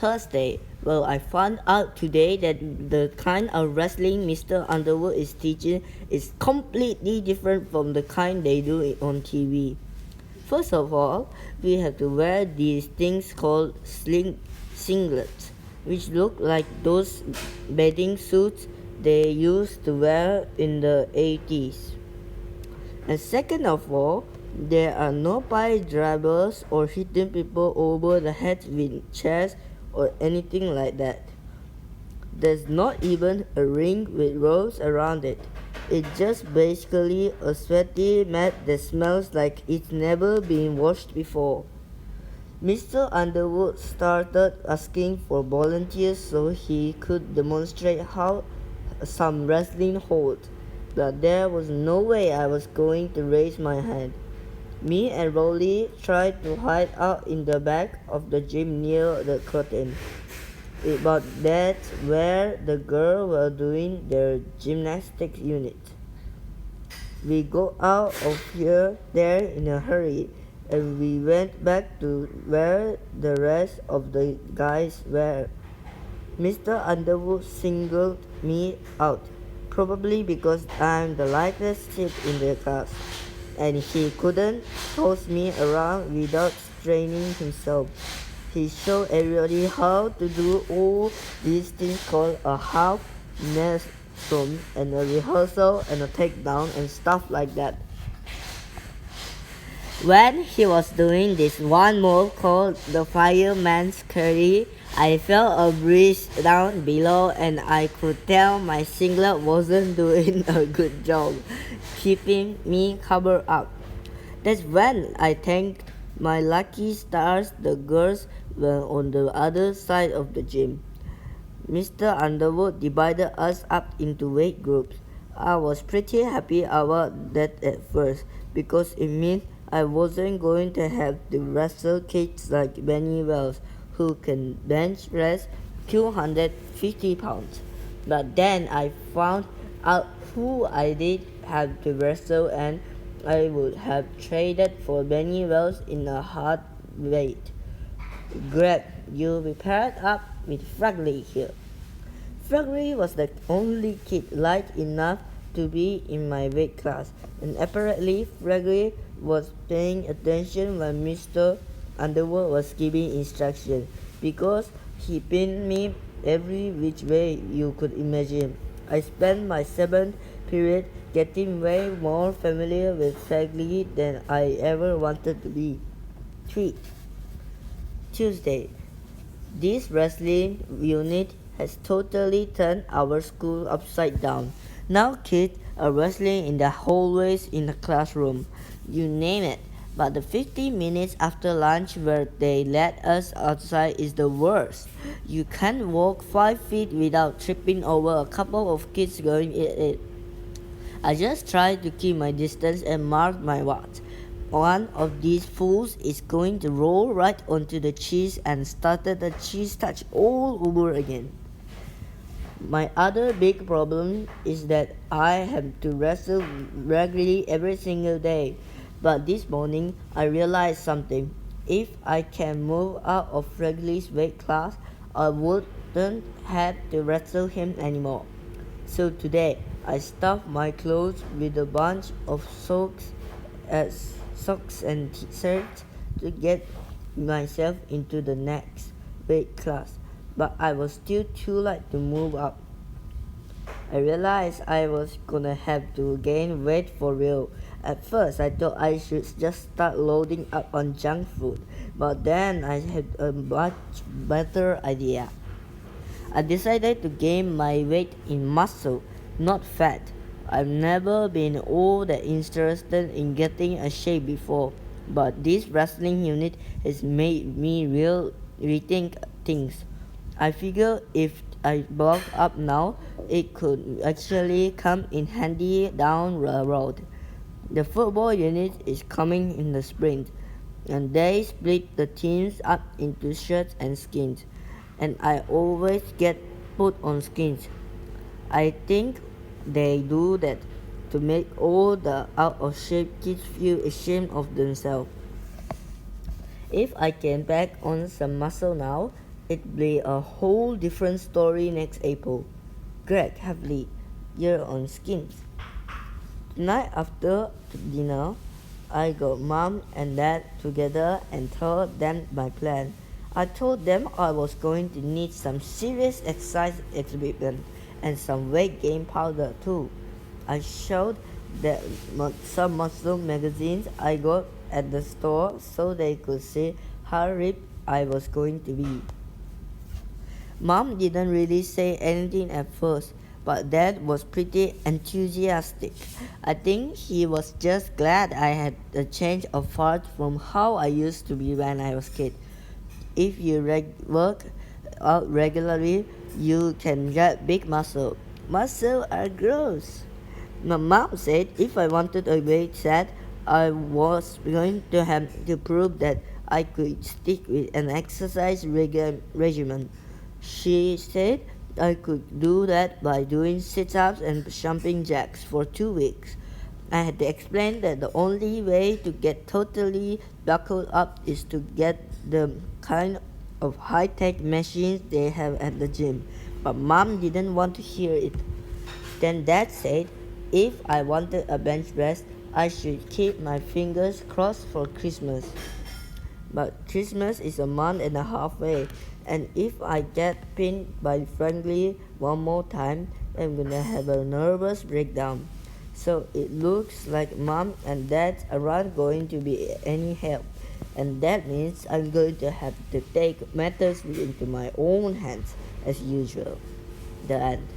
Thursday. Well, I found out today that the kind of wrestling Mr. Underwood is teaching is completely different from the kind they do it on TV. First of all, we have to wear these things called singlets, which look like those bathing suits they used to wear in the 80s. And second of all, there are no pile drivers or hitting people over the head with chairs or anything like that. There's not even a ring with ropes around it. It's just basically a sweaty mat that smells like it's never been washed before. Mr. Underwood started asking for volunteers so he could demonstrate how some wrestling holds, but there was no way I was going to raise my hand. Me and Rolly tried to hide out in the back of the gym near the curtain. But that's where the girls were doing their gymnastics unit. We got out of there in a hurry, and we went back to where the rest of the guys were. Mr. Underwood singled me out, probably because I'm the lightest kid in the class, and he couldn't toss me around without straining himself. He showed everybody how to do all these things called a half maelstrom and a rehearsal and a takedown and stuff like that. When he was doing this one move called the fireman's carry, I felt a breeze down below and I could tell my singlet wasn't doing a good job keeping me covered up. That's when I thanked my lucky stars the girls were on the other side of the gym. Mr. Underwood divided us up into weight groups. I was pretty happy about that at first because it meant I wasn't going to have to wrestle kids like Benny Wells who can bench press 250 pounds. But then I found out who I did have to wrestle and I would have traded for Benny Wells in a heartbeat. Greg, you'll be paired up with Fragley here. Fragley was the only kid light enough to be in my weight class, and apparently Fragley was paying attention when Mr. Underwood was giving instructions, because he pinned me every which way you could imagine. I spent my 7th period getting way more familiar with Fragley than I ever wanted to be. 3. Tuesday. This wrestling unit has totally turned our school upside down. Now kids are wrestling in the hallways in the classroom. You name it. But the 15 minutes after lunch where they let us outside is the worst. You can't walk 5 feet without tripping over a couple of kids going at it. I just try to keep my distance and mark my words. One of these fools is going to roll right onto the cheese and started the cheese touch all over again. My other big problem is that I have to wrestle regularly every single day. But this morning I realized something. If I can move out of Fragley's weight class, I wouldn't have to wrestle him anymore. So today I stuffed my clothes with a bunch of socks and t-shirts to get myself into the next weight class, but I was still too light to move up. I realized I was gonna have to gain weight for real. At first I thought I should just start loading up on junk food, but then I had a much better idea. I decided to gain my weight in muscle, not fat. I've never been all that interested in getting a shape before, but this wrestling unit has made me rethink things. I figure if I bulk up now, it could actually come in handy down the road. The football unit is coming in the spring, and they split the teams up into shirts and skins, and I always get put on skins. I think they do that to make all the out-of-shape kids feel ashamed of themselves. If I can pack on some muscle now, It'll be a whole different story next April. Greg Havley, year on skins. The night after dinner, I got Mom and Dad together and told them my plan. I told them I was going to need some serious exercise equipment and some weight gain powder too. I showed them some muscle magazines I got at the store so they could see how ripped I was going to be. Mom didn't really say anything at first, but Dad was pretty enthusiastic. I think he was just glad I had a change of heart from how I used to be when I was a kid. If you work out regularly, you can get big muscle. Muscle are gross. My mom said if I wanted a weight set, I was going to have to prove that I could stick with an exercise regimen. She said I could do that by doing sit-ups and jumping jacks for 2 weeks. I had to explain that the only way to get totally buckled up is to get the kind of high-tech machines they have at the gym. But Mom didn't want to hear it. Then Dad said if I wanted a bench press, I should keep my fingers crossed for Christmas. But Christmas is a month and a half away, and if I get pinned by Franklin one more time, I'm gonna have a nervous breakdown. So it looks like Mom and Dad aren't going to be any help, and that means I'm going to have to take matters into my own hands as usual. The end.